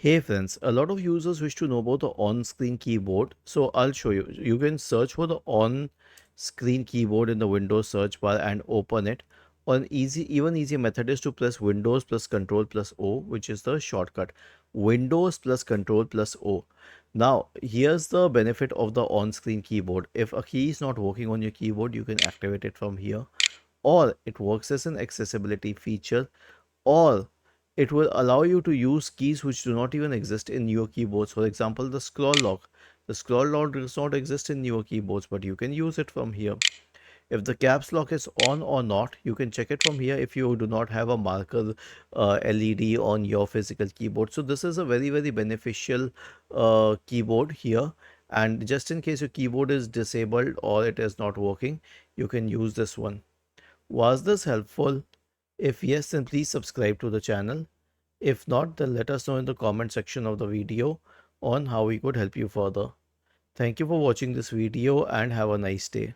Hey friends, a lot of users wish to know about the on-screen keyboard. So I'll show you. You can search for the on-screen keyboard in the Windows search bar and open it. An even easier method is to press Windows plus Control plus O, which is the shortcut. Windows plus Control plus O. Now, here's the benefit of the on-screen keyboard. If a key is not working on your keyboard, you can activate it from here. Or it works as an accessibility feature, or it will allow you to use keys which do not even exist in your keyboards. For example, the scroll lock. The scroll lock does not exist in your keyboards, but you can use it from here. If the caps lock is on or not, you can check it from here if you do not have a marker LED on your physical keyboard. So this is a very beneficial keyboard here. And just in case your keyboard is disabled or it is not working, you can use this one. Was this helpful? If yes, then please subscribe to the channel. If not, then let us know in the comment section of the video on how we could help you further. Thank you for watching this video and have a nice day.